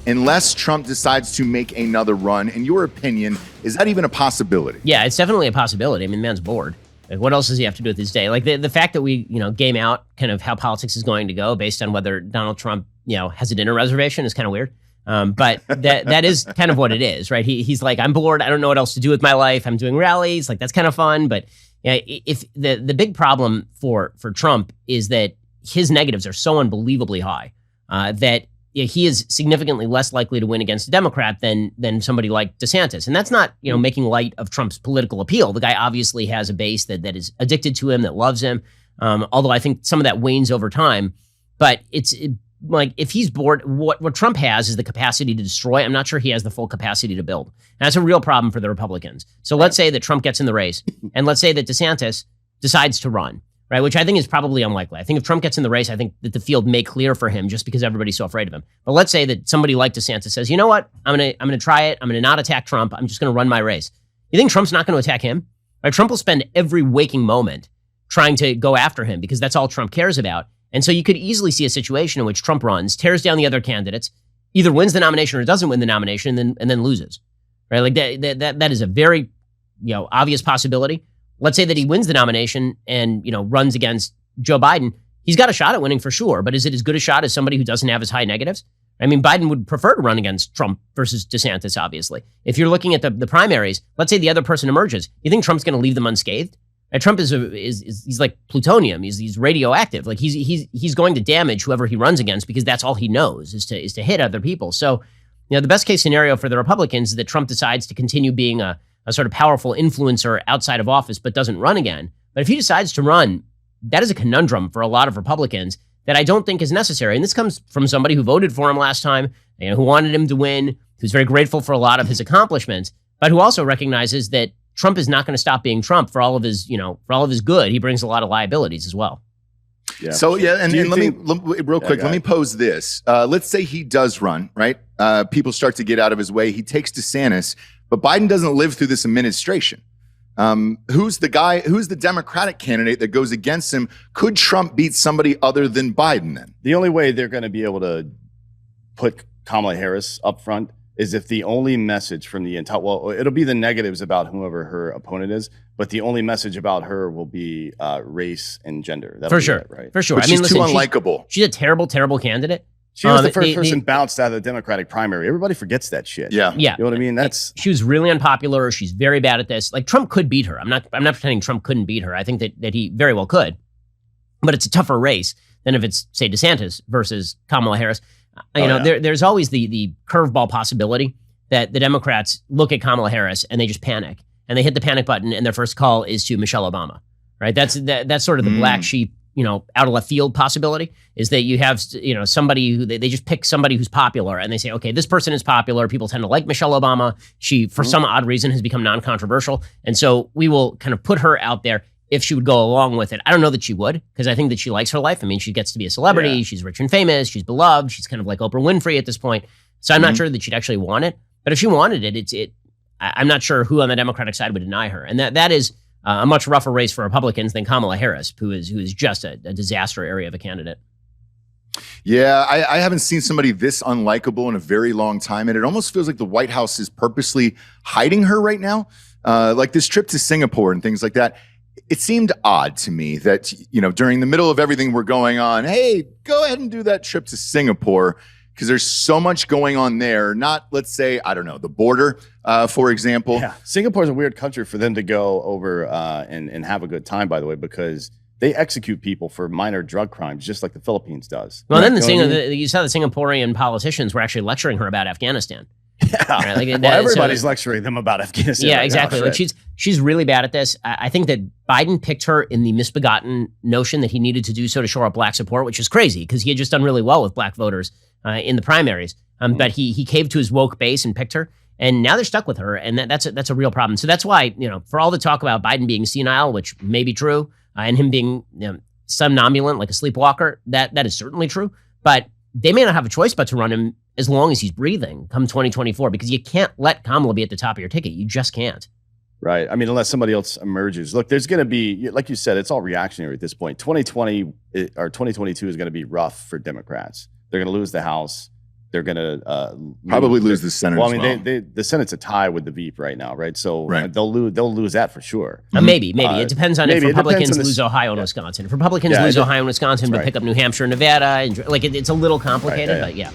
unless Trump decides to make another run. In your opinion, is that even a possibility? Yeah, it's definitely a possibility. I mean, the man's bored. Like, what else does he have to do with his day? Like the fact that we, game out kind of how politics is going to go based on whether Donald Trump, has a dinner reservation is kind of weird. But that is kind of what it is, right? He's like, I'm bored. I don't know what else to do with my life. I'm doing rallies. Like, that's kind of fun. But if the big problem for Trump is that his negatives are so unbelievably high that he is significantly less likely to win against a Democrat than somebody like DeSantis. And that's not, making light of Trump's political appeal. The guy obviously has a base that is addicted to him, that loves him. Although I think some of that wanes over time. But like, if he's bored, what Trump has is the capacity to destroy. I'm not sure he has the full capacity to build. And that's a real problem for the Republicans. So let's say that Trump gets in the race, and let's say that DeSantis decides to run. Right, which I think is probably unlikely. I think if Trump gets in the race, I think that the field may clear for him just because everybody's so afraid of him. But let's say that somebody like DeSantis says, you know what, I'm gonna try it. I'm gonna not attack Trump. I'm just gonna run my race. You think Trump's not gonna attack him? Right? Trump will spend every waking moment trying to go after him because that's all Trump cares about. And so you could easily see a situation in which Trump runs, tears down the other candidates, either wins the nomination or doesn't win the nomination, and then loses. Right? Like that is a very obvious possibility. Let's say that he wins the nomination and, runs against Joe Biden. He's got a shot at winning for sure, but is it as good a shot as somebody who doesn't have as high negatives? I mean, Biden would prefer to run against Trump versus DeSantis, obviously. If you're looking at the primaries, let's say the other person emerges. You think Trump's going to leave them unscathed? And Trump is he's like plutonium. He's radioactive. Like he's going to damage whoever he runs against because that's all he knows is to hit other people. So, the best case scenario for the Republicans is that Trump decides to continue being a sort of powerful influencer outside of office, but doesn't run again. But if he decides to run, that is a conundrum for a lot of Republicans that I don't think is necessary. And this comes from somebody who voted for him last time, who wanted him to win, who's very grateful for a lot of his accomplishments, but who also recognizes that Trump is not going to stop being Trump for all of his, for all of his good. He brings a lot of liabilities as well. Yeah. So and let me pose this. Let's say he does run, right? People start to get out of his way. He takes DeSantis. But Biden doesn't live through this administration. Who's the Democratic candidate that goes against him? Could Trump beat somebody other than Biden then? The only way they're going to be able to put Kamala Harris up front is if the only message from the entire, it'll be the negatives about whoever her opponent is, but the only message about her will be race and gender. That'll for sure, right? For sure. But she's too unlikable. She's a terrible, terrible candidate. She was the first person bounced out of the Democratic primary. Everybody forgets that shit. Yeah. You know what I mean? She was really unpopular. She's very bad at this. Like, Trump could beat her. I'm not pretending Trump couldn't beat her. I think that he very well could. But it's a tougher race than if it's, say, DeSantis versus Kamala Harris. There's always the curveball possibility that the Democrats look at Kamala Harris and they just panic. And they hit the panic button and their first call is to Michelle Obama. Right? That's sort of the black sheep, out of left field possibility is that you have, somebody who they just pick somebody who's popular and they say, okay, this person is popular. People tend to like Michelle Obama. She, for some odd reason, has become non-controversial. And so we will kind of put her out there if she would go along with it. I don't know that she would, because I think that she likes her life. I mean, she gets to be a celebrity. Yeah. She's rich and famous. She's beloved. She's kind of like Oprah Winfrey at this point. So I'm not sure that she'd actually want it. But if she wanted it, I'm not sure who on the Democratic side would deny her. And that is a much rougher race for Republicans than Kamala Harris, who is just a disaster area of a candidate. Yeah, I haven't seen somebody this unlikable in a very long time, and it almost feels like the White House is purposely hiding her right now. Like this trip to Singapore and things like that. It seemed odd to me that, during the middle of everything we're going on, hey, go ahead and do that trip to Singapore, because there's so much going on there. Not, let's say, I don't know, the border, for example. Yeah, Singapore's a weird country for them to go over and have a good time, by the way, because they execute people for minor drug crimes, just like the Philippines does. Well, then you saw the Singaporean politicians were actually lecturing her about Afghanistan. Yeah, right? Like, everybody's lecturing them about Afghanistan. Yeah, exactly. Like she's really bad at this. I think that Biden picked her in the misbegotten notion that he needed to do so to shore up black support, which is crazy because he had just done really well with black voters in the primaries. But he caved to his woke base and picked her, and now they're stuck with her, and that's a real problem. So that's why, for all the talk about Biden being senile, which may be true, and him being somnambulant, like a sleepwalker, that is certainly true. But they may not have a choice but to run him as long as he's breathing come 2024, because you can't let Kamala be at the top of your ticket. You just can't. Right. I mean, unless somebody else emerges. Look, there's going to be, like you said, it's all reactionary at this point. 2020 or 2022 is going to be rough for Democrats. They're going to lose the House. they're going to Probably lose the Senate. Well, as I mean, well. the Senate's a tie with the Veep right now, right? So Right. they'll lose that for sure. Maybe it depends on if maybe. It depends Republicans on lose Ohio and Wisconsin. If Republicans Yeah, lose Ohio and Wisconsin, but right. pick up New Hampshire and Nevada, and like it's a little complicated, Right, but yeah.